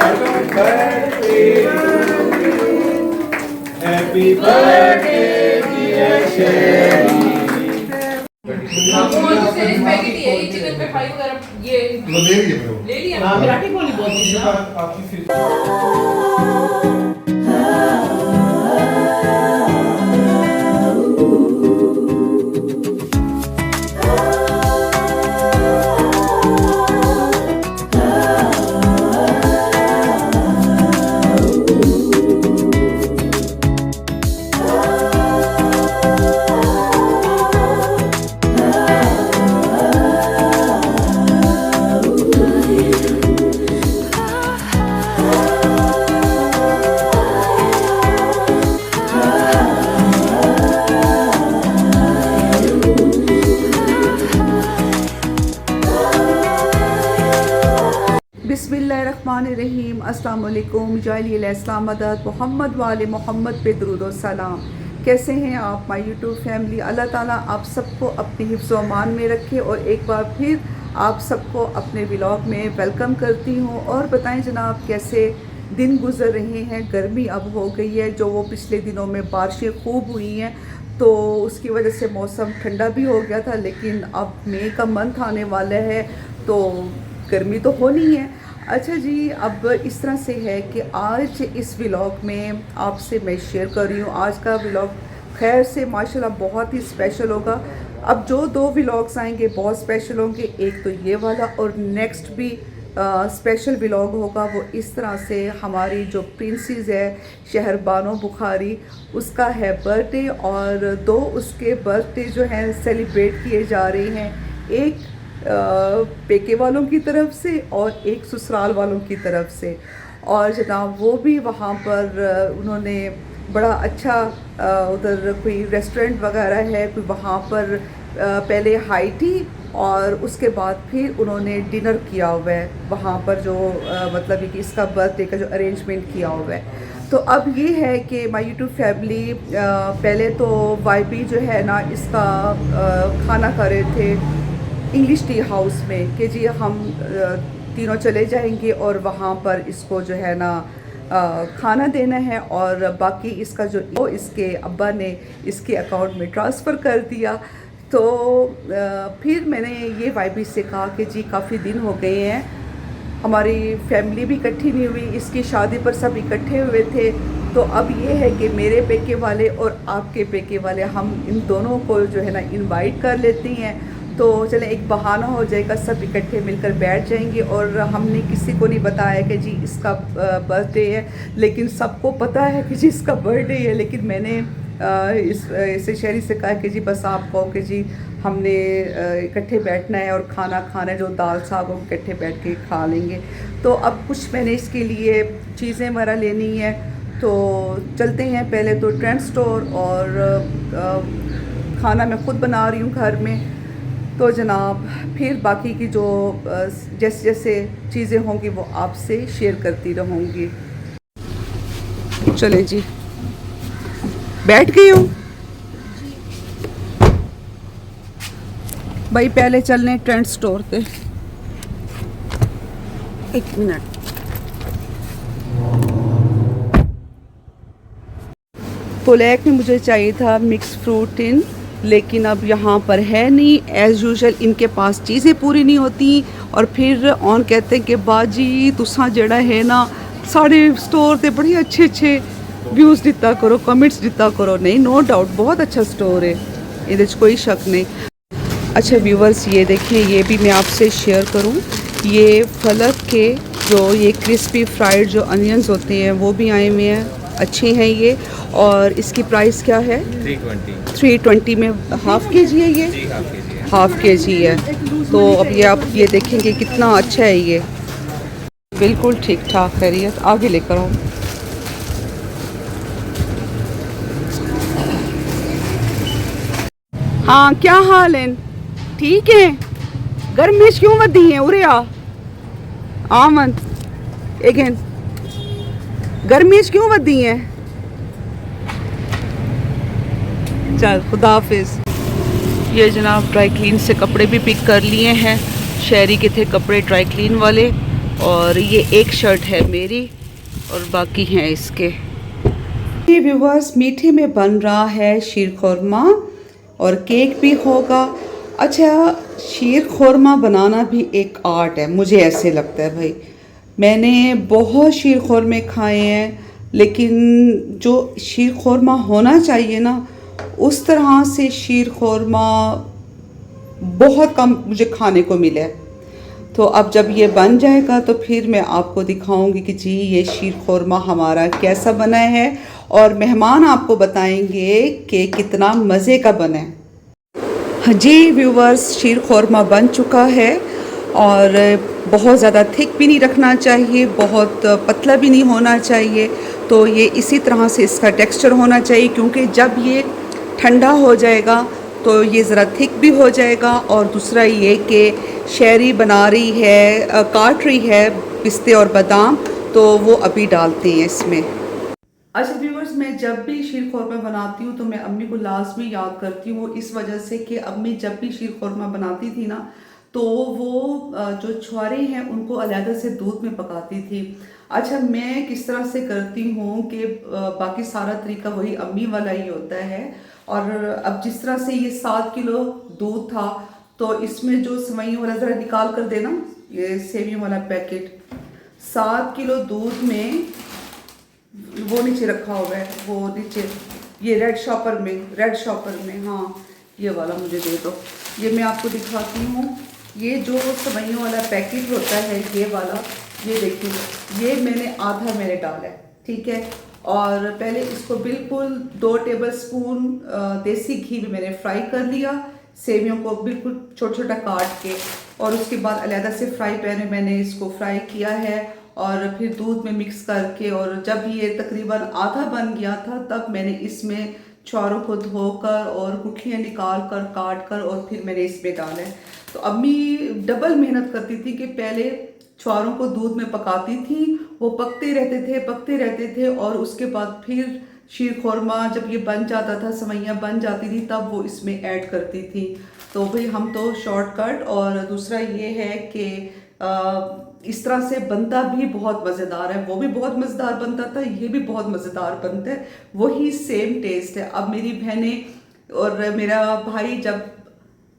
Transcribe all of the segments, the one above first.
Happy birthday, dear Sherry. Chicken पे fry वगैरह ये लो ले लिए ब्रो। ले लिया ना बिराटी बोली बोलती थी ना आपकी फिर बिस्मिल्लाहिर्रहमानिर्रहीम अस्सलाम वालेकुम जालिल इस्लाम मदद मोहम्मद वाले मोहम्मद पे दुरूद और सलाम। कैसे हैं आप माय यूट्यूब फैमिली? अल्लाह ताला आप सबको अपनी हिफ्ज़ व अमान में रखे और एक बार फिर आप सबको अपने व्लॉग में वेलकम करती हूँ। और बताएं जनाब कैसे दिन गुजर रहे हैं। गर्मी अब हो गई है, जो वो पिछले दिनों में बारिशें खूब हुई हैं तो उसकी वजह से मौसम ठंडा भी हो गया था, लेकिन अब मई का मंथ आने वाला है तो गर्मी तो होनी है। अच्छा जी, अब इस तरह से है कि आज इस व्लॉग में आपसे मैं शेयर कर रही हूँ। आज का व्लॉग खैर से माशाल्लाह बहुत ही स्पेशल होगा। अब जो दो व्लॉग्स आएंगे बहुत स्पेशल होंगे, एक तो ये वाला और नेक्स्ट भी स्पेशल व्लॉग होगा। वो इस तरह से हमारी जो प्रिंसेस है शहरबानो बुखारी, उसका है बर्थडे और दो उसके बर्थडे जो हैं सेलिब्रेट किए जा रहे हैं, एक पेके वालों की तरफ से और एक ससुराल वालों की तरफ से। और जनाब वो भी वहाँ पर उन्होंने बड़ा अच्छा उधर कोई रेस्टोरेंट वगैरह है, कोई वहाँ पर पहले हाई टी और उसके बाद फिर उन्होंने डिनर किया हुआ है वहाँ पर, जो मतलब कि इसका बर्थडे का जो अरेंजमेंट किया हुआ है। तो अब ये है कि माय यूट्यूब फैमिली पहले तो वाईबी जो है ना इसका खाना कर रहे थे इंग्लिश टी हाउस में कि जी हम तीनों चले जाएंगे और वहाँ पर इसको जो है ना खाना देना है और बाकी इसका जो इसके अब्बा ने इसके अकाउंट में ट्रांसफ़र कर दिया। तो फिर मैंने ये वाईबी से कहा कि जी काफ़ी दिन हो गए हैं, हमारी फैमिली भी इकट्ठी नहीं हुई, इसकी शादी पर सब इकट्ठे हुए थे। तो अब ये है कि मेरे पेके वाले और आपके पेके वाले हम इन दोनों को जो है ना इनवाइट कर लेते हैं, तो चलें एक बहाना हो जाएगा, सब इकट्ठे मिलकर बैठ जाएंगे। और हमने किसी को नहीं बताया कि जी इसका बर्थडे है, लेकिन सबको पता है कि जी इसका बर्थडे है। लेकिन मैंने इसे शहरी से कहा कि जी बस आप कहो कि जी हमने इकट्ठे बैठना है और खाना खाना है, जो दाल साग हो इकट्ठे बैठ के खा लेंगे। तो अब कुछ मैंने इसके लिए चीज़ें वगैरह लेनी है, तो चलते हैं। पहले तो ट्रेंड स्टोर और खाना मैं ख़ुद बना रही हूँ घर में, तो जनाब फिर बाकी की जो जैसे जैसे चीज़ें होंगी वो आपसे शेयर करती रहूँगी। चलें जी, बैठ गई हूँ भाई, पहले चलने ट्रेंड स्टोर पे। एक मिनट, ब्लैक में मुझे चाहिए था मिक्स फ्रूट इन, लेकिन अब यहाँ पर है नहीं। एज़ यूजुअल इनके पास चीज़ें पूरी नहीं होती और फिर ऑन कहते हैं कि बाजी तुसा जड़ा है ना साढ़े स्टोर ते बड़े अच्छे अच्छे व्यूज़ दिता करो, कमेंट्स दिता करो। नहीं, नो डाउट बहुत अच्छा स्टोर है, ये कोई शक नहीं। अच्छा व्यूवर्स, ये देखें, ये भी मैं आपसे शेयर करूँ, ये फलक के जो ये क्रिस्पी फ्राइड जो अनियंस होते हैं वो भी आए हुए हैं, अच्छे हैं ये। और इसकी प्राइस क्या है? 320 में हाफ़ के जी है ये? हाफ़ के जी है। तो अब ये आप ये देखेंगे कितना अच्छा है, ये बिल्कुल ठीक ठाक खैरियत। आगे लेकर आओ। हाँ, क्या हाल है? ठीक है। गर्मी क्यों वधी है? उरे आ आमन अगेन, गर्मी क्यों वधी है? चल खुदा हाफिज। ये जनाब ड्राई क्लीन से कपड़े भी पिक कर लिए हैं, शहरी के थे कपड़े ड्राई क्लीन वाले, और ये एक शर्ट है मेरी और बाकी हैं इसके। ये व्यूवर्स, मीठे में बन रहा है शीर खुरमा और केक भी होगा। अच्छा, शीर खुरमा बनाना भी एक आर्ट है, मुझे ऐसे लगता है भाई। मैंने बहुत शीर खुरमे खाए हैं, लेकिन जो शीर खुरमा होना चाहिए ना, उस तरह से शीर खुरमा बहुत कम मुझे खाने को मिला है। तो अब जब ये बन जाएगा तो फिर मैं आपको दिखाऊंगी कि जी ये शीर खुरमा हमारा कैसा बना है, और मेहमान आपको बताएंगे कि कितना मज़े का बना है। हाँ जी व्यूवर्स, शीर खुरमा बन चुका है और बहुत ज़्यादा थिक भी नहीं रखना चाहिए, बहुत पतला भी नहीं होना चाहिए। तो ये इसी तरह से इसका टेक्सचर होना चाहिए, क्योंकि जब ये ठंडा हो जाएगा तो ये ज़रा थिक भी हो जाएगा। और दूसरा ये कि शहरी बना रही है, काट रही है पिस्ते और बादाम, तो वो अभी डालते हैं इसमें। अच्छा व्यूवर्स, मैं जब भी शीर खुरमा बनाती हूँ तो मैं अम्मी को लाजमी याद करती हूँ, इस वजह से कि अम्मी जब भी शीर खुरमा बनाती थी ना, तो वो जो छुआरे हैं उनको अलहदा से दूध में पकाती थी। अच्छा, मैं किस तरह से करती हूँ कि बाकी सारा तरीका वही अम्मी वाला ही होता है। और अब जिस तरह से ये 7 किलो दूध था, तो इसमें जो सेवइयों वाला, ज़रा निकाल कर देना ये सेवियों वाला पैकेट, 7 किलो दूध में वो नीचे रखा हुआ है, वो नीचे ये रेड शॉपर में, हाँ ये वाला मुझे दे दो। ये मैं आपको दिखाती हूँ, ये जो सेवइयों वाला पैकेट होता है ये वाला, ये देखिए, ये मैंने डाला है, ठीक है। और पहले इसको बिल्कुल 2 टेबलस्पून देसी घी में मैंने फ्राई कर लिया, सेवियों को बिल्कुल छोटा छोटा काट के, और उसके बाद अलहदा से फ्राई पैन में मैंने इसको फ्राई किया है, और फिर दूध में मिक्स करके, और जब ये तकरीबन आधा बन गया था तब मैंने इसमें छुआरों को धोकर और गुठलियाँ निकाल कर काट कर और फिर मैंने इसमें डाला है। तो अम्मी डबल मेहनत करती थी कि पहले छुआरों को दूध में पकाती थी, वो पकते रहते थे, और उसके बाद फिर शीर खुरमा जब ये बन जाता था, सेवइयाँ बन जाती थी, तब वो इसमें ऐड करती थी। तो भाई हम तो शॉर्टकट। और दूसरा ये है कि इस तरह से बनता भी बहुत मज़ेदार है, वो भी बहुत मज़ेदार बनता था, ये भी बहुत मज़ेदार बनता है, वही सेम टेस्ट है। अब मेरी बहनें और मेरा भाई जब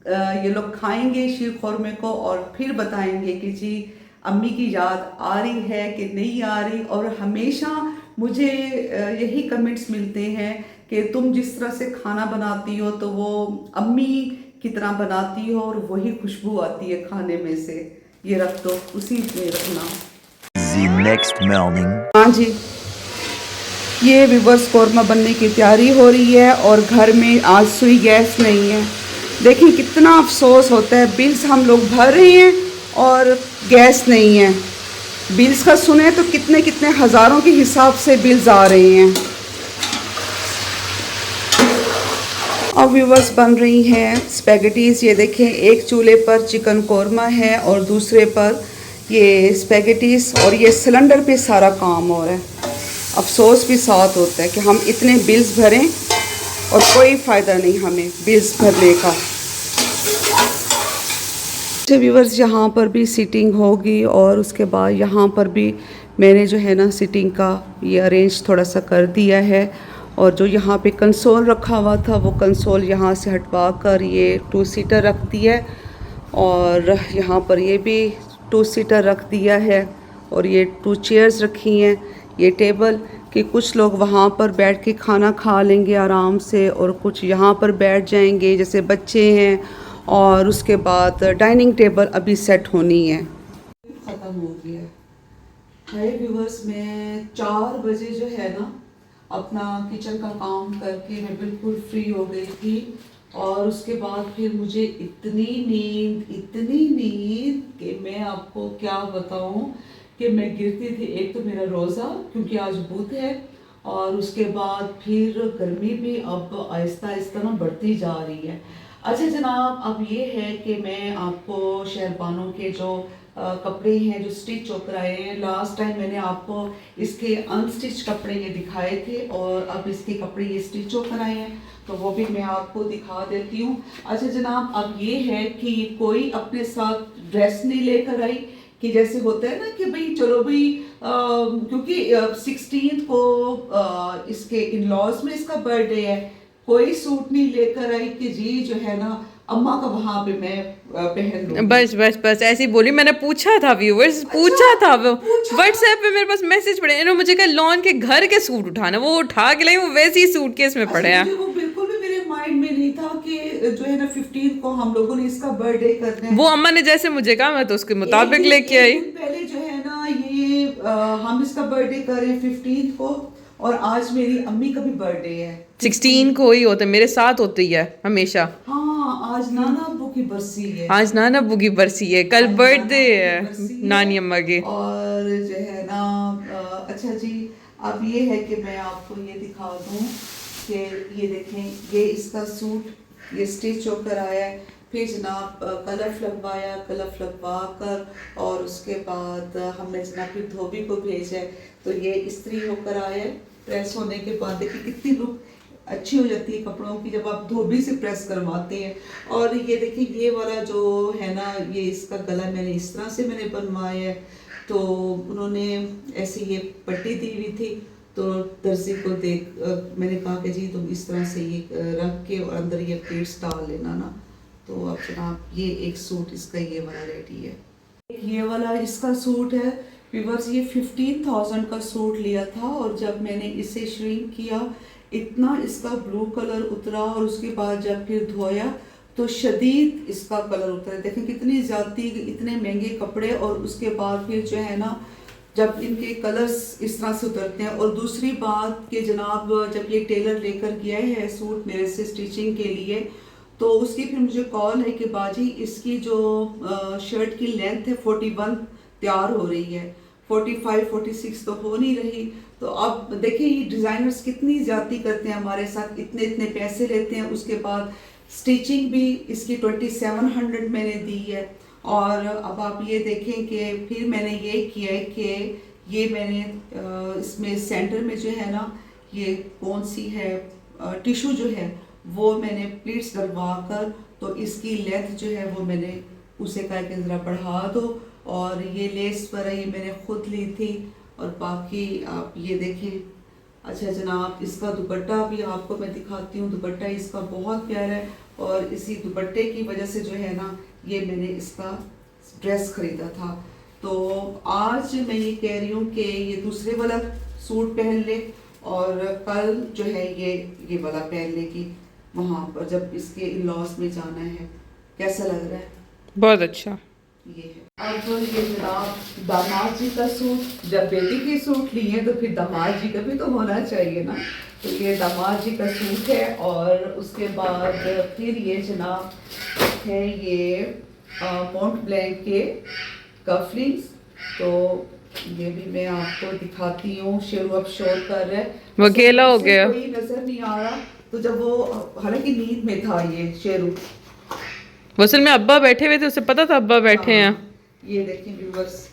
ये लोग खाएंगे शीर खुरमे को और फिर बताएंगे कि जी अम्मी की याद आ रही है कि नहीं आ रही। और हमेशा मुझे यही कमेंट्स मिलते हैं कि तुम जिस तरह से खाना बनाती हो तो वो अम्मी की तरह बनाती हो, और वही खुशबू आती है खाने में से। ये रख दो, उसी में रखना। The next morning. हाँ जी, ये रिवर्स कौरमा बनने की तैयारी हो रही है, और घर में आज सुई गैस नहीं है। देखिए कितना अफसोस होता है, बिल्स हम लोग भर रहे हैं और गैस नहीं है। बिल्स का सुने तो कितने कितने हज़ारों के हिसाब से बिल्स आ रहे हैं। अब व्यूवर्स बन रही हैं स्पैगेटीज़। ये देखें, एक चूल्हे पर चिकन कौरमा है और दूसरे पर ये स्पैगेटीज़, और ये सिलेंडर पे सारा काम हो रहा है। अफसोस भी साथ होता है कि हम इतने बिल्स भरें और कोई फ़ायदा नहीं हमें बिल्स भरने का। तो व्यूवर्स, यहाँ पर भी सीटिंग होगी, और उसके बाद यहाँ पर भी मैंने जो है ना सीटिंग का ये अरेंज थोड़ा सा कर दिया है। और जो यहाँ पे कंसोल रखा हुआ था, वो कंसोल यहाँ से हटवा कर ये 2 सीटर रख दिया है, और यहाँ पर ये भी 2 सीटर रख दिया है, और ये 2 चेयर्स रखी हैं, ये टेबल, कि कुछ लोग वहाँ पर बैठ के खाना खा लेंगे आराम से, और कुछ यहाँ पर बैठ जाएंगे जैसे बच्चे हैं। और उसके बाद डाइनिंग टेबल अभी सेट होनी है। ख़त्म हो गया है। हाय व्यूवर्स, मैं 4 बजे जो है ना अपना किचन का काम करके मैं बिल्कुल फ्री हो गई थी, और उसके बाद फिर मुझे इतनी नींद कि मैं आपको क्या बताऊं कि मैं गिरती थी। एक तो मेरा रोज़ा, क्योंकि आज बुध है, और उसके बाद फिर गर्मी भी अब आहिस्ता आहिस्ता ना बढ़ती जा रही है। अच्छा जनाब, अब ये है कि मैं आपको शेरबानों के जो कपड़े हैं जो स्टिच होकर आए हैं, लास्ट टाइम मैंने आपको इसके अनस्टिच कपड़े ये दिखाए थे, और अब इसके कपड़े ये स्टिच होकर आए हैं, तो वो भी मैं आपको दिखा देती हूँ। अच्छा जनाब, अब ये है कि कोई अपने साथ ड्रेस नहीं लेकर आई, कि जैसे होता है ना कि भाई चलो भाई क्योंकि 16 को इसके इन लॉज में इसका बर्थडे है, कोई सूट नहीं लेकर आई कि जी जो है ना अम्मा का वहां पे मैं पहन लूं। बस बस बस ऐसे ही बोली। मैंने पूछा था व्यूवर्स, पूछा था वो व्हाट्सएप पे मेरे पास मैसेज पड़े, इन्होंने मुझे कहा लॉन के घर के सूट उठाना, वो उठा के लाई, वो वैसे ही सूटकेस में पड़े हैं। मुझे वो बिल्कुल भी मेरे माइंड में नहीं था कि जो है ना 15 को हम लोगों ने इसका बर्थडे करना है। वो अम्मा ने जैसे मुझे कहा मैं तो उसके मुताबिक लेके आई। एक दिन पहले जो है ना ये हम इसका बर्थडे कर रहे हैं 15 को, और आज मेरी अम्मी का भी बर्थडे है 16 को ही होता है, मेरे साथ होती है हमेशा। हाँ, आज नाना अब्बू की बरसी है। आज नाना अब्बू की बरसी है, कल बर्थडे है नानी अम्मा की। और जो है ना अच्छा जी, अब ये है कि मैं आपको ये दिखा दूं कि ये देखें, ये इसका सूट ये स्टिच होकर आया है, फिर जनाब कलफ लगवा कर और उसके बाद हमने जनाब फिर धोबी को भेजा है, तो ये इस्त्री होकर आया है। प्रेस होने के बाद देखिए कितनी लुक अच्छी हो जाती है कपड़ों की जब आप धोबी से प्रेस करवाते हैं। और ये देखिए ये वाला जो है ना, ये इसका गला मैंने इस तरह से मैंने बनवाया है, तो उन्होंने ऐसे ये पट्टी दी हुई थी, तो दर्जी को देख मैंने कहा कि जी तुम इस तरह से ये रख के और अंदर ये प्लेट्स डाल लेना ना। तो अब जनाब ये एक सूट इसका ये वाला रेडी है। ये वाला इसका सूट है व्यूअर्स, ये 15,000 का सूट लिया था, और जब मैंने इसे श्रिंक किया इतना इसका ब्लू कलर उतरा, और उसके बाद जब फिर धोया तो शदीद इसका कलर उतरा। देखें कितनी ज़्यादा, इतने महंगे कपड़े, और उसके बाद फिर जो है ना जब इनके कलर्स इस तरह से उतरते हैं। और दूसरी बात कि जनाब जब ये टेलर लेकर गया है सूट मेरे से स्टिचिंग के लिए, तो उसकी फिर मुझे कॉल है कि बाजी इसकी जो शर्ट की लेंथ है 41 तैयार हो रही है, 45 46 तो हो नहीं रही। तो अब देखिए ये डिज़ाइनर्स कितनी ज़्यादती करते हैं हमारे साथ, इतने इतने पैसे लेते हैं, उसके बाद स्टिचिंग भी इसकी 2700 मैंने दी है। और अब आप ये देखें कि फिर मैंने ये किया है कि ये मैंने इसमें सेंटर में जो है ना ये कौन सी है टिशू जो है वो मैंने प्लीट्स डलवा कर, तो इसकी लेंथ जो है वो मैंने उसे कहा कि ज़रा बढ़ा दो। और ये लेस पर ये मैंने खुद ली थी। और बाकी आप ये देखें। अच्छा जनाब, इसका दुपट्टा भी आपको मैं दिखाती हूँ, दुपट्टा इसका बहुत प्यारा है, और इसी दुपट्टे की वजह से जो है ना ये मैंने इसका ड्रेस खरीदा था। तो आज मैं ये कह रही हूँ कि ये दूसरे वाला सूट पहन ले, और कल जो है ये वाला पहन लेगी वहाँ पर जब इसके इन-लॉज में जाना है। कैसा लग रहा है? बहुत अच्छा। ये है। अब ये जनाब दामाद जी का सूट, जब बेटी के सूट लिए तो फिर दामाद जी का भी तो होना चाहिए ना, तो ये दामाद जी का सूट है। और उसके बाद फिर ये जनाब है ये मॉन्ट ब्लैंक के कफलिंग्स, तो ये भी मैं आपको दिखाती हूँ। शेरू अब शोर कर रहा है, वो अकेला हो गया, कोई नजर नहीं आ रहा। तो जब वो हालांकि नींद में था ये शेरू, असल में अब्बा बैठे हुए थे, उसे पता था अब्बा बैठे हैं। ये देखें व्यूअर्स,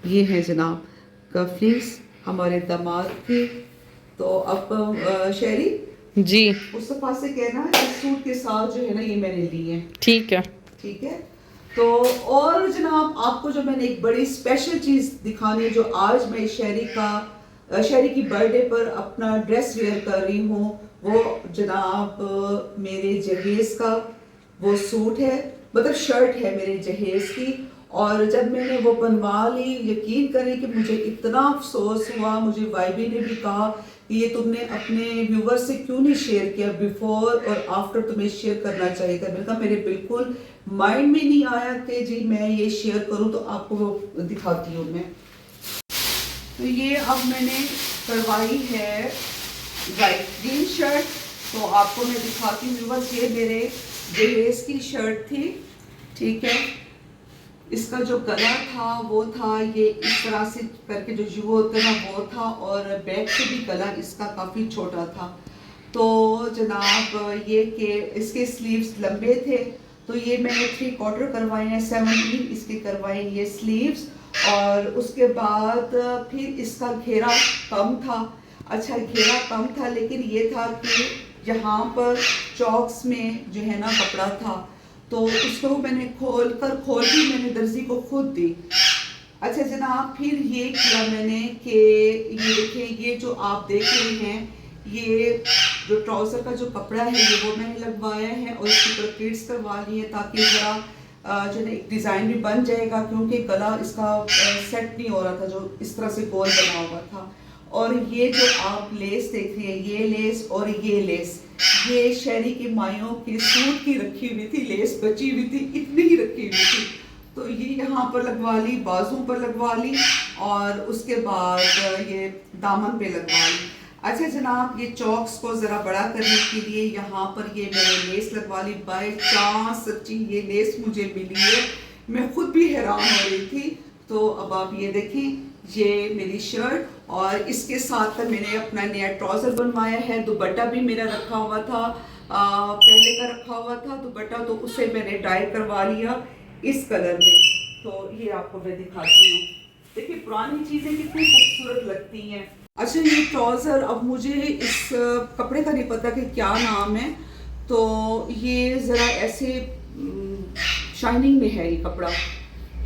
ये है जनाब कफलिंग्स हमारे दामाद के। तो अब शहरी जी मुस्तफा से कहना इस सूट के साथ जो है ना ये मैंने लिए हैं। ठीक है, ठीक है। तो और जनाब आपको जो मैंने एक बड़ी स्पेशल चीज़ दिखानी है, जो आज मैं शहरी की बर्थडे पर अपना ड्रेस वेयर कर रही हूँ, वो जनाब मेरे जहेज़ का वो सूट है, मतलब शर्ट है मेरे जहेज़ की। और जब मैंने वो बनवा ली, यकीन करें कि मुझे इतना अफसोस हुआ, मुझे वाइबी ने भी कहा कि ये तुमने अपने व्यूवर्स से क्यों नहीं शेयर किया, बिफोर और आफ्टर तुम्हें शेयर करना चाहिए था। मैंने कहा मेरे बिल्कुल माइंड में नहीं आया कि जी मैं ये शेयर करूं, तो आपको दिखाती हूँ मैं। तो ये अब मैंने करवाई है वाइट ग्रीन शर्ट, तो आपको मैं दिखाती हूँ व्यूवर्स। ये मेरे जहेज़ की शर्ट थी, ठीक है। इसका जो गला था वो था ये इस तरह से करके जो यू होता है ना वो था, और बैक से भी गला इसका काफ़ी छोटा था। तो जनाब ये कि इसके स्लीव्स लंबे थे, तो ये मैंने 3/4 करवाए हैं, 17 इसके करवाए ये स्लीव्स। और उसके बाद फिर इसका घेरा कम था। अच्छा घेरा कम था, लेकिन ये था कि यहाँ पर चॉक्स में जो है ना कपड़ा था, तो उसको मैंने खोल भी मैंने दर्जी को खुद दी। अच्छा जनाब, फिर ये किया मैंने कि ये देखें, ये जो आप देख रहे हैं, ये जो ट्राउज़र का जो कपड़ा है ये वो मैंने लगवाया है और इसके ऊपर प्लीट्स करवा ली है ताकि ज़रा जो है एक डिज़ाइन भी बन जाएगा, क्योंकि गला इसका सेट नहीं हो रहा था जो इस तरह से गोल बना हुआ था। और ये जो आप लेस देख रहे हैं, ये लेस और ये लेस, ये शहरी की माइयों के सूट की रखी हुई थी, लेस बची हुई थी, इतनी ही रखी हुई थी। तो ये यहाँ पर लगवा ली, बाजू पर लगवा ली और उसके बाद ये दामन पे लगवा ली। अच्छा जनाब, ये चौक्स को ज़रा बड़ा करने के लिए यहाँ पर ये मैंने लेस लगवा ली। बाय चांस सच्ची ये लेस मुझे मिली है, मैं खुद भी हैरान हो रही थी। तो अब आप ये देखें, ये मेरी शर्ट और इसके साथ मैंने अपना नया ट्राउज़र बनवाया है। दुपट्टा भी मेरा रखा हुआ था, पहले का रखा हुआ था दुपट्टा, तो उसे मैंने डाई करवा लिया इस कलर में। तो ये आपको मैं दिखाती हूँ, देखिए पुरानी चीज़ें कितनी खूबसूरत लगती हैं। अच्छा ये ट्राउज़र, अब मुझे इस कपड़े का नहीं पता कि क्या नाम है, तो ये ज़रा ऐसे शाइनिंग में है ये कपड़ा,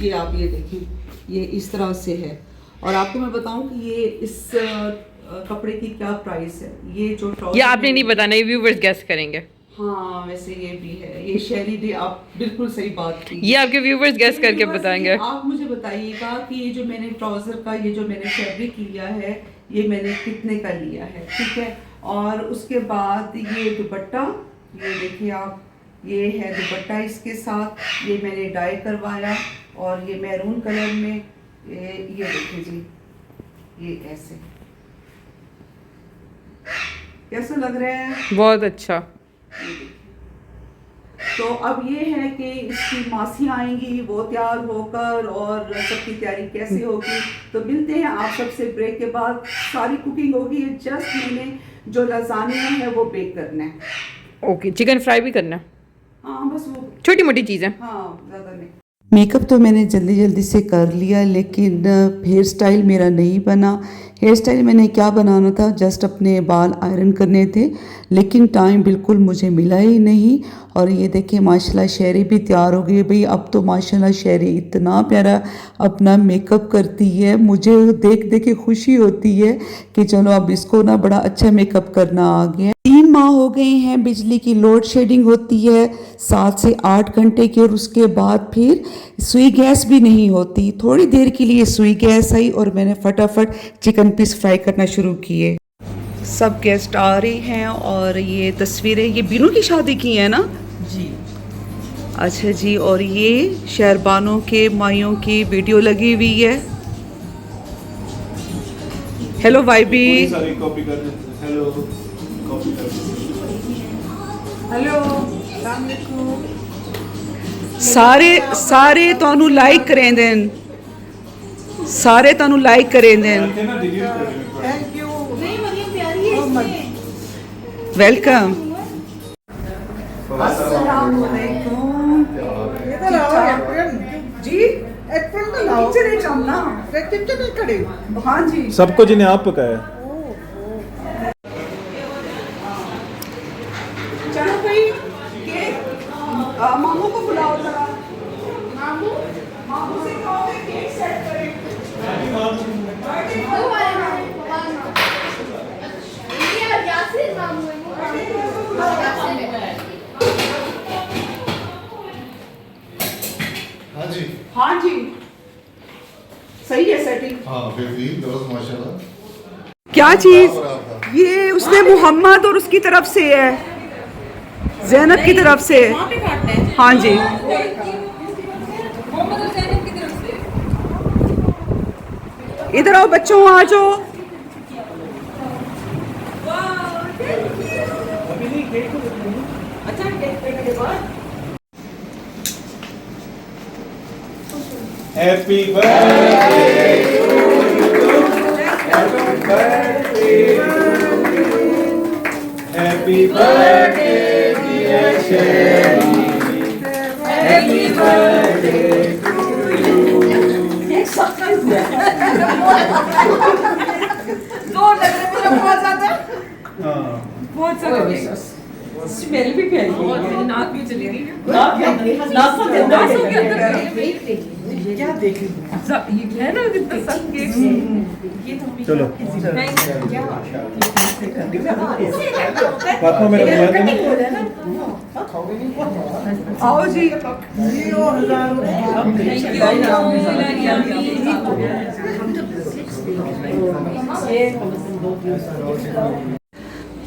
ये आप ये देखें, ये इस तरह से है। और आपको मैं बताऊं कि ये इस कपड़े की क्या प्राइस है। ये जो ट्राउज़र, ये आपने नहीं बताना, ये व्यूवर्स गेस करेंगे। हाँ वैसे ये भी है, ये शहरी डे, आप बिल्कुल सही बात की। ये आपके व्यूवर्स गेस करके बताएंगे। आप मुझे बताइएगा कि ये जो मैंने ट्राउज़र का ये जो मैंने फैब्रिक लिया है, ये मैंने कितने का लिया है, ठीक है। और उसके बाद ये दुपट्टा, ये देखिए आप, ये है दुपट्टा इसके साथ, ये मैंने डाई करवाया और ये मैरून कलर में, ये देखिए जी, ये ऐसे कैसा लग रहा है? बहुत अच्छा। तो अब ये है कि इसकी मासी आएंगी, वो तैयार होकर, और सबकी तैयारी कैसे होगी, तो मिलते हैं आप सबसे ब्रेक के बाद। सारी कुकिंग होगी, जस्ट मैंने जो लजानिया है वो बेक करना है। ओके, चिकन फ्राई भी करना है? हाँ बस वो छोटी मोटी चीज़ें। हाँ, ज़्यादा नहीं। मेकअप तो मैंने जल्दी जल्दी से कर लिया, लेकिन हेयर स्टाइल मेरा नहीं बना। हेयर स्टाइल मैंने क्या बनाना था, जस्ट अपने बाल आयरन करने थे, लेकिन टाइम बिल्कुल मुझे मिला ही नहीं। और ये देखिए माशाल्लाह शहरी भी तैयार हो गई। भाई अब तो माशाल्लाह शहरी इतना प्यारा अपना मेकअप करती है, मुझे देख देख के खुशी होती है कि चलो अब इसको ना बड़ा अच्छा मेकअप करना आ गया। 3 माह हो गए हैं, बिजली की लोड शेडिंग होती है 7 से 8 घंटे की, और उसके बाद फिर सुई गैस भी नहीं होती। थोड़ी देर के लिए सुई गैस आई और मैंने फटाफट चिकन पीस फ्राई करना शुरू किए। सब गेस्ट आ रहे हैं और ये तस्वीरें ये बीनू की शादी की है ना जी। अच्छा जी, और ये शहरबानों के माइयों की वीडियो लगी हुई है। हेलो भाईबी। सारी कॉपी कर देते हैं। हेलो, कॉपी कर देते हैं। हेलो, अस्सलाम वालेकुम। सारे ਤੁਹਾਨੂੰ ਲਾਈਕ ਕਰੇ ਦੇਣ, ਸਾਰੇ ਤੁਹਾਨੂੰ ਲਾਈਕ ਕਰੇ ਦੇਣ। रखे ना, डिलीट कर देंगे। थैंक यू, नहीं मरियम प्यारी है इसमें। वेलकम। अस्सलाम वालेकुम। इधर आओ एप्रिल जी एप्रिल तो लाओ चले चलना। किचन में खड़े हाँ जी, सबको जिन्हें आप पकाया। चलो भाई केक मामू को बुलाओ जरा। मामू से कहो कि केक सेट करें। वो वाले ये यासिर मामू है वो यासिर है। हाँ जी। हाँ जी, सही है सेटिंग। हाँ बेहतरीन दुरुस्त माशाल्लाह। क्या चीज? बराबर। ये उसने मोहम्मद और उसकी तरफ से है, ज़ैनब की तरफ से। वहाँ पे काटना है। हाँ जी, मोहम्मद और ज़ैनब की तरफ से। इधर आओ बच्चों, आ जाओ। अच्छा केक के बाद happy birthday to you, happy birthday, happy birthday dear Sherry, happy birthday to you. दो लग रहे मुझे बहुत ज्यादा। हाँ, बहुत सारे स्मेल भी फैल गई और है। मेरी नाक भी चली गई है। नाक के अंदर नाक के अंदर क्या देख रही हूँ? ये है ना कितना सब केक चलो फातिमा मेरा बुला देना आओ जी।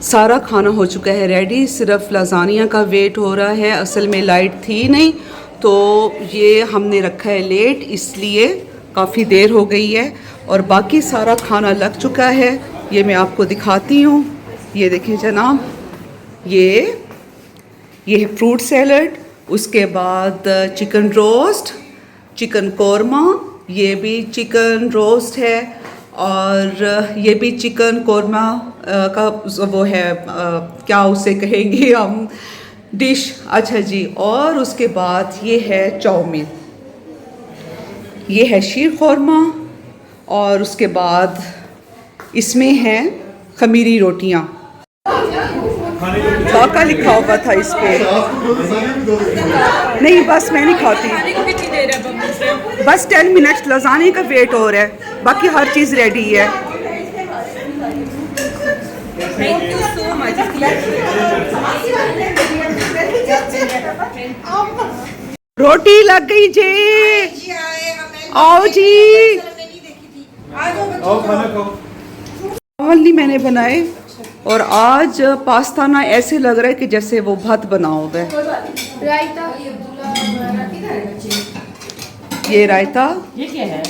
सारा खाना हो चुका है रेडी, सिर्फ लजानिया का वेट हो रहा है। असल में लाइट थी नहीं तो ये हमने रखा है लेट, इसलिए काफ़ी देर हो गई है। और बाकी सारा खाना लग चुका है, ये मैं आपको दिखाती हूँ। ये देखिए जनाब, ये है फ्रूट सैलड, उसके बाद चिकन रोस्ट, चिकन कोरमा, ये भी चिकन रोस्ट है, और ये भी चिकन कोरमा का वो है क्या उसे कहेंगे हम, डिश। अच्छा जी, और उसके बाद ये है चाउमीन, ये है शीर खोरमा, और उसके बाद इसमें है खमीरी रोटियां। काका लिखा हुआ था इस पे। नहीं बस मैं नहीं खाती, बस 10 मिनट्स लजाने का वेट हो रहा है, बाकी हर चीज़ रेडी है। Thank you so much. रोटी लग गई जी, आओ जी। आओ खाना खाओ। चावल नहीं मैंने बनाए, और आज पास्ता ना ऐसे लग रहा है कि जैसे वो भात बना होगा। रायता ये रायता, ये क्या है?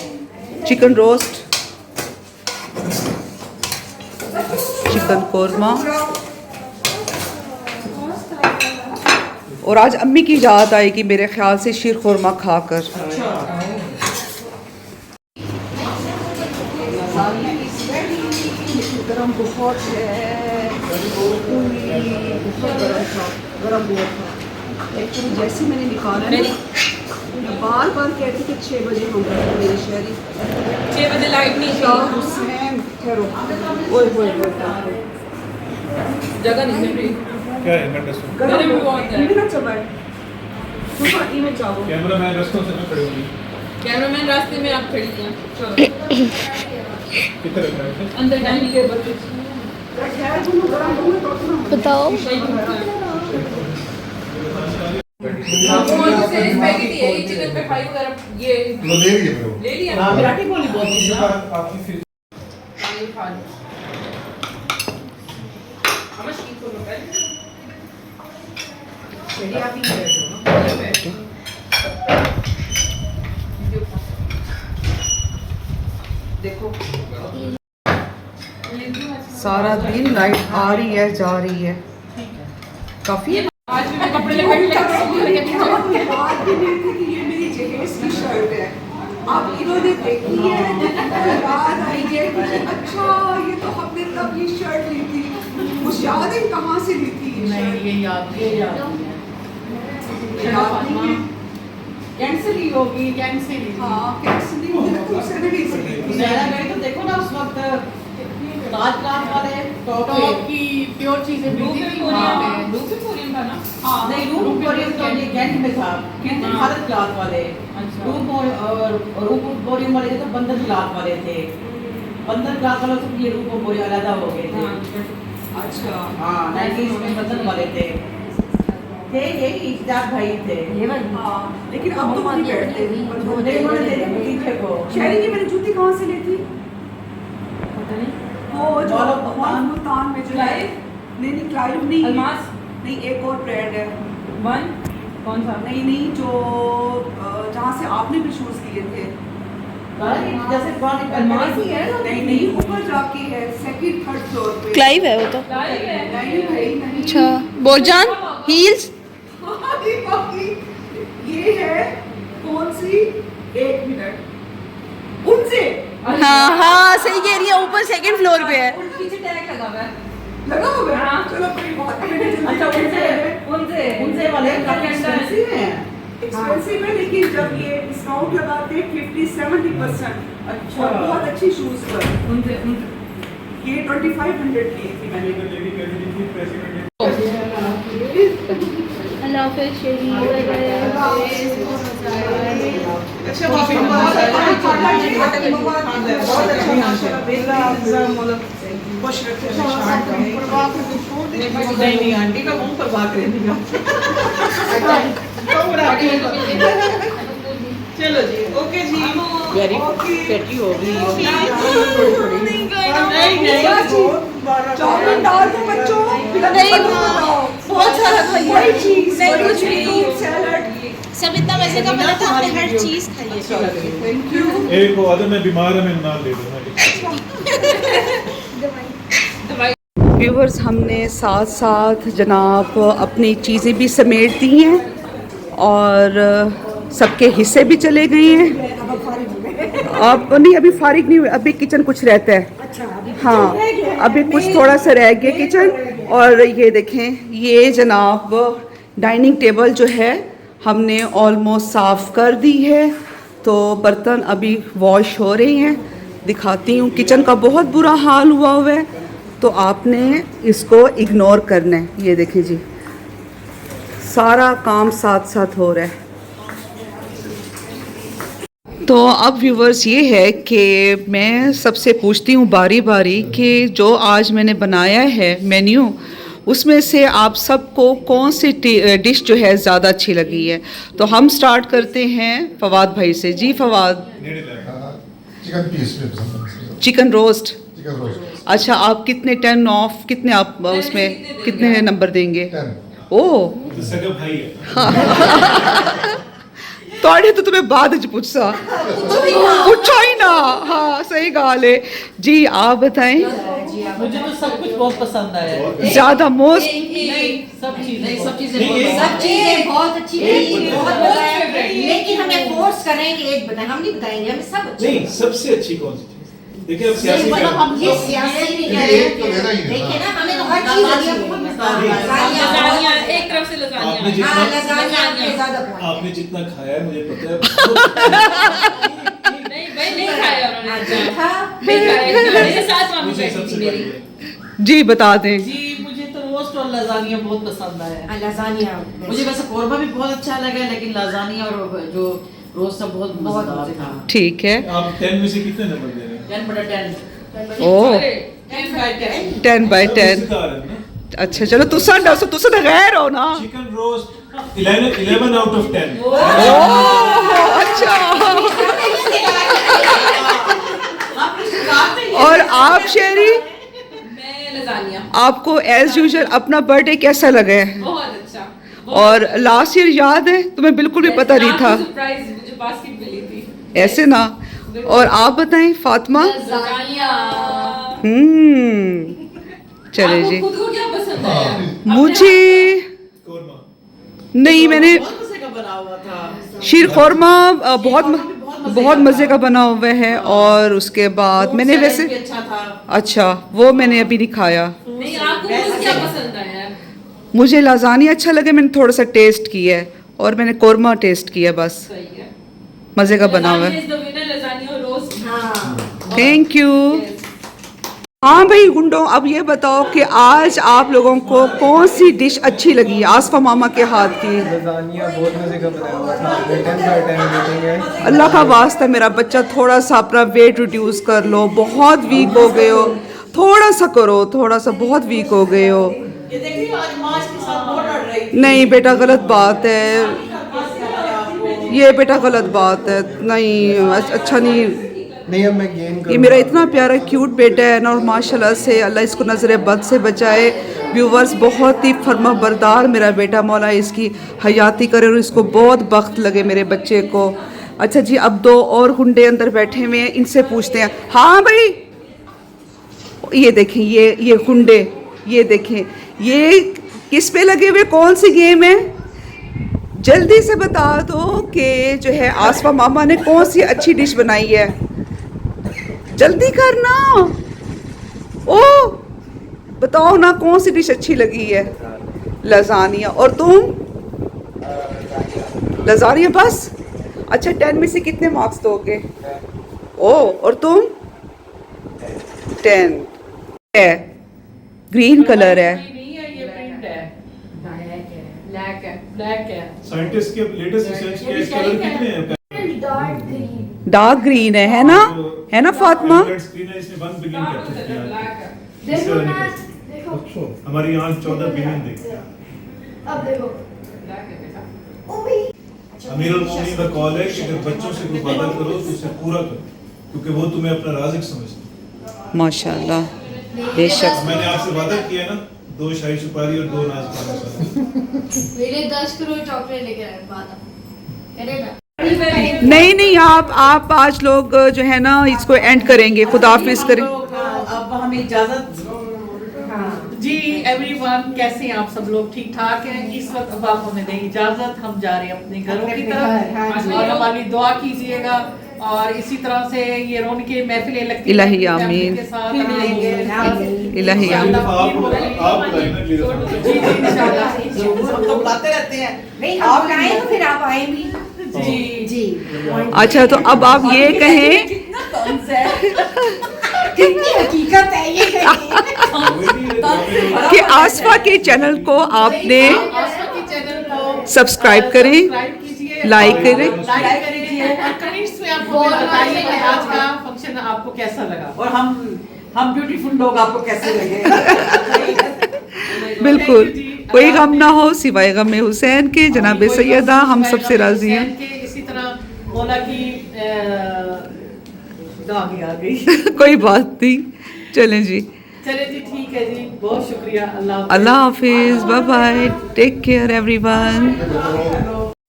चिकन रोस्ट, चिकन कोरमा, और आज अम्मी की याद आएगी मेरे ख्याल से शीर खुरमा खाकर। गरम बहुत है, गरम बहुत था। एक्चुअली जैसे मैंने निकाला ना, बार बार कहती कि 6 बजे हम मेरे शहरी 6 बजे लाइट नहीं क्या थी, हुसैन ठहरो, ओए होए होए जगह नहीं मिल रही। क्या है मैं टेस्ट गरम भी बहुत है। इनमें ना चबाए, तुम पार्टी में जाओ। कैमरा मैन रस्तों से खड़े होंगे कैमरामैन रास्ते में आप खड़ी हैं, चलो किधर रखना है अंदर डाइनिंग टेबल पे। खैर तुम गरम दूंगे तो तुम बताओ कौन से स्पैगेटी है, ये चिकन पे फ्राई वगैरह ये लो ले लिए मेरे को ले लिया। हाँ, विराटी कोहली बोलती है ना। आपकी फिर ये खा लो। हम शीत को लोग देखो सारा दिन लाइट आ रही है जा रही है, काफी। आज भी मैं कपड़े लेके ये मेरी जहेज की शर्ट है, अब इन्होंने देखी है, याद आई है कि अच्छा ये तो हमने तब ये शर्ट ली थी। मुझे याद है कहाँ से ली थी ये शर्ट? ये याद याद नहीं है। कैंसिल ही होगी, कैंसिल ही। हाँ कैंसिल नहीं मुझे लगता है उसने भी इसलिए ली थी। ज़्यादा गए तो देखो ना उस वक्त रात वाले टॉप की प्योर चीजें मिलती थी वहाँ पे। रूपी कोरियन था ना। नहीं रूप कोरियम तो ये कैंट में था, कैंट भारत क्लाथ वाले। अच्छा। रूप कोरियम वाले तो बंधन क्लाथ वाले थे, बंधन क्लाथ वालों से ये रूप कोरियम अलग हो गए थे। अच्छा हाँ 90s में बंधन वाले थे ये इज्जात भाई थे। हाँ लेकिन अब तो वहीं बैठते हैं। पीछे को शहरी की मैंने जूती कहाँ से ली थी? वो जो मुल्तान में जो है, नहीं क्लाइव नहीं, अलमास नहीं एक और ब्रांड है, वन कौन सा? नहीं जो जहाँ से आपने भी शूज लिए थे। जैसे अलमास ही है ना। नहीं ऊपर जाके है, सेकंड थर्ड फ्लोर पे। क्लाइव है वो तो। नहीं भाई नहीं। अच्छा बोरजान हील्स। ये है कौन सी? 1 मिनट उनसे हाँ हाँ सही कह रही है, ऊपर सेकंड फ्लोर पे है। पीछे टैग लगा हुआ है। लगा हुआ है? हाँ। चलो कोई बात नहीं। अच्छा उनसे वाले काफी एक्सपेंसिव हैं। एक्सपेंसिव है लेकिन जब ये डिस्काउंट लगाते हैं 50-70%। अच्छा। और बहुत अच्छी शूज पर उनसे ये 2500 की थी मैंने। लेडी कैसी दिखी प्रेसिडेंट नौफल शरीफ नहीं आंटी का मुंह पर बात रहती चलो जी ओके जी वेरी पेटी हो गई चॉकलेट डाल दो बच्चों, नहीं बहुत सारा खाइए, कोई चीज नहीं, कुछ भी सैलड सब इतना वैसे का बना था, आपने हर चीज खाई है। Thank you. एक को अगर मैं बीमार है मैं नाम ले दूंगा। व्यूवर्स, हमने साथ साथ जनाब अपनी चीज़ें भी समेट दी हैं और सबके हिस्से भी चले गए हैं। अब नहीं, अभी फारिग नहीं हुए, अभी किचन कुछ रहता है। हाँ, अभी कुछ थोड़ा सा रह गया किचन। और ये देखें, ये जनाब डाइनिंग टेबल जो है हमने ऑलमोस्ट साफ़ कर दी है, तो बर्तन अभी वॉश हो रहे हैं। दिखाती हूँ, किचन का बहुत बुरा हाल हुआ है, तो आपने इसको इग्नोर करना है। ये देखें जी, सारा काम साथ साथ हो रहा है। तो अब व्यूवर्स ये है कि मैं सबसे पूछती हूँ बारी बारी कि जो आज मैंने बनाया है मेन्यू, उसमें से आप सबको कौन सी डिश जो है ज़्यादा अच्छी लगी है। तो हम स्टार्ट करते हैं फवाद भाई से। जी Fawad. Chicken piece chicken roast. Chicken roast. अच्छा, आप कितने 10 ऑफ कितने आप उसमें कितने नंबर देंगे? 10। ओह, सगा भाई है। तोड़े तो तुम्हें बाद च पूछा पूछो ही ना। हाँ, सही गाल है जी। आप बताएं। मुझे तो सब कुछ बहुत पसंद आया। ज्यादा मोस्ट सब चीजें बहुत अच्छी थी, बहुत मजा आया, लेकिन हमें फोर्स करेंगे एक बताएं, हम नहीं बताएंगे, हमें सब अच्छी। नहीं, सबसे अच्छी कौन सी चीज? देखिए अब सियासी मतलब हम ये सियासी नहीं कह रहे एक तो लेना ही हैं, है ना। देखिए ना, हमें तो हर चीज अच्छी लजानिया, एक तरफ से लजानिया। आपने जितना आपने जितना खाया है मुझे पता है। नहीं भाई, नहीं खाया उन्होंने। था। नहीं खाया, मेरे साथ मामी मुझे बैठी सबसे थी मेरी। बढ़िया जी बता दें। जी मुझे तो रोस्ट और लजानिया बहुत पसंद आया। लजानिया मुझे वैसे कोरमा भी बहुत अच्छा लगा, लेकिन लजानिया और जो रोस्ट सब बहुत मजेदार था। ठीक है। आप 10 में से कितने नंबर दे रहे हैं? 10/10। ओह, 10/10। 10/10। अच्छा चलो, तुसा दसो, तुसा तो गैर हो ना। Chicken roast 11 out of 10। ओह, अच्छा। और आप शेरी, मैं लजानिया। आपको एज यूजुअल अपना बर्थडे कैसा लगा है? बहुत अच्छा। और लास्ट ईयर याद है? तुम्हें बिल्कुल भी पता नहीं था। सरप्राइज मुझे बास्केट मिली थी। ऐसे ना। और आप बताएं फातिमा। लजानिया। चले जी। खुद को क्या पसंद आया? मुझे कोरमा। नहीं, मैंने बहुत मजे का बना हुआ था। शीर खुरमा बहुत मज़े का बना हुआ है। और उसके बाद मैंने सैलेड वैसे भी अच्छा था। अच्छा, वो मैंने अभी नहीं खाया। नहीं, आपको खुद क्या पसंद आया? मुझे लाजानिया अच्छा लगे, मैंने थोड़ा सा टेस्ट किया है, और मैंने कोरमा टेस्ट किया, बस सही है। मज़े का बना हुआ है। Lasagna is the winner, lasagna और roast। हाँ, थैंक यू। हाँ भाई गुंडों, अब ये बताओ कि आज आप लोगों को कौन सी डिश अच्छी लगी आसफा मामा के हाथ की? लजानिया बहुत मजे का बनाया हुआ था। 10/10 रेटिंग है। अल्लाह का वास्ता मेरा बच्चा, थोड़ा सा अपना वेट रिड्यूस कर लो, बहुत वीक हो गए हो। थोड़ा सा करो, थोड़ा सा, बहुत वीक हो गए हो। ये देखिए आज मार्च के साथ बहुत लड़ रही थी। नहीं बेटा, गलत बात है ये, बेटा गलत बात है। नहीं, अच्छा नहीं। अब मैं गेन ये मेरा इतना प्यारा क्यूट बेटा है ना, और माशाल्लाह से अल्लाह इसको नज़र बद से बचाए। व्यूवर्स, बहुत ही फर्मा बरदार मेरा बेटा, मौला इसकी हयाती करे और इसको बहुत बख्त लगे मेरे बच्चे को। अच्छा जी, अब 2 और गुंडे अंदर बैठे हुए हैं, इनसे पूछते हैं। हाँ भाई, ये देखें, ये गुंडे, ये देखें, ये किस पे लगे हुए, कौन सी गेम है? जल्दी से बता दो कि जो है आसफा मामा ने कौन सी अच्छी डिश बनाई है। जल्दी करना। ओ बताओ ना, कौन सी डिश अच्छी लगी है? लजानिया। और तुम? लजानिया बस। अच्छा, 10 में से कितने मार्क्स दोगे? ओ, और तुम? 10 है। ग्रीन कलर है। नहीं है, ये प्रिंट है। ब्लैक है। ब्लैक है साइंटिस्ट के लेटेस्ट रिसर्च के कलर कितने हैं? डार्क ग्रीन डार्क ग्रीन है ना फातिमा? स्क्रीन है, इसने 1 बिलियन कैप्चर किया है। देखो ना, देखो हमारी आंख 14 बिलियन देखती है। अब देखो अमीरुल मोमिनीन का कॉल है कि अगर बच्चों से कोई वादा करो तो उसे पूरा करो, क्योंकि वो तुम्हें अपना राज़िक समझते हैं। माशाल्लाह, बेशक। मैंने आपसे वादा किया है ना, 2 शाही सुपारी और 2 नाज पानी। मेरे 10 करोड़ चॉकलेट लेके आए वादा करे ना। नहीं आप आज लोग जो है ना इसको एंड करेंगे, खुदाफिज करें। अब हमें इजाजत। जी एवरीवन, कैसे हैं आप सब लोग? ठीक ठाक हैं? इस वक्त अब आप हमें दें इजाजत, हम जा रहे हैं अपने घरों की तरफ और हमारी दुआ कीजिएगा और इसी तरह से ये रौनकें महफिलें लगती इलाही हैं आमीन। के साथ रहेंगे। इलाही आमीन। आप लाइनर ले रहे हैं। जी इंशाल्लाह, हम तो बुलाते रहते हैं। नहीं आप आए तो फिर आप आए भी। जी जी अच्छा, तो अब आप ये कहें कितना तंज है, कितनी हकीकत है ये कि आसफा के चैनल को आपने आसफा के चैनल को सब्सक्राइब करें, सब्सक्राइब कीजिए, लाइक करें। लाइक करिए और कमेंट्स में आप हमें बताइए कि आज का फंक्शन आपको कैसा लगा और हम ब्यूटीफुल लोग आपको कैसे लगे। बिल्कुल कोई गम ना हो सिवाय गम हुसैन के। जनाब सैयदा हम सबसे राजी हैं। इसी तरह मौला की दागी आ गई। कोई बात नहीं, चलें जी, चले जी, ठीक है जी, बहुत शुक्रिया। अल्लाह हाफिज, bye bye, take care everyone.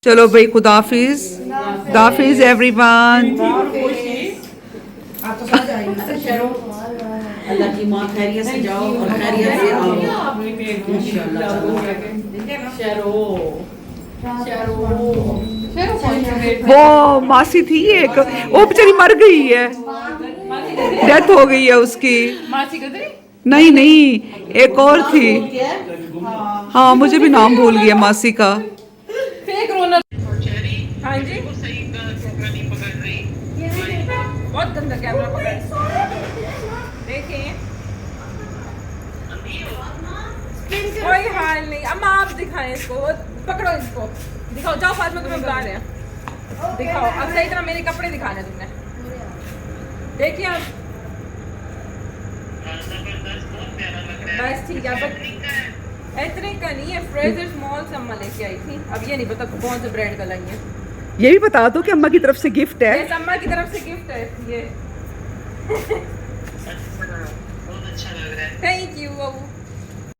चलो भाई, खुदा हाफिज एवरीवन। अल्लाह की माँ खैरियत से जाओ और खैरियत से आओ इंशाल्लाह। वो मासी थी एक, वो बेचारी मर गई है, डेथ हो गई है उसकी। नहीं एक और थी। हाँ मुझे भी नाम भूल गया मासी का। हाँ जी, बहुत गंदा कैमरा पकड़। देखें, कोई हाल नहीं। अम्मा आप दिखाएं इसको, पकड़ो इसको, दिखाओ, जाओ फातिमा तुम्हें बुला रहे हैं, दिखाओ। अब सही तरह मेरे कपड़े दिखाने तुमने, देखिए आप। बस ठीक है, बट इतने का नहीं है, फ्रेजर स्मॉल से अम्मा लेके आई थी। अब ये नहीं पता कौन सा ब्रांड का लाई है। ये भी बता दो कि अम्मा की तरफ से गिफ्ट है। ये अम्मा की तरफ से गिफ्ट है ये। Thank you.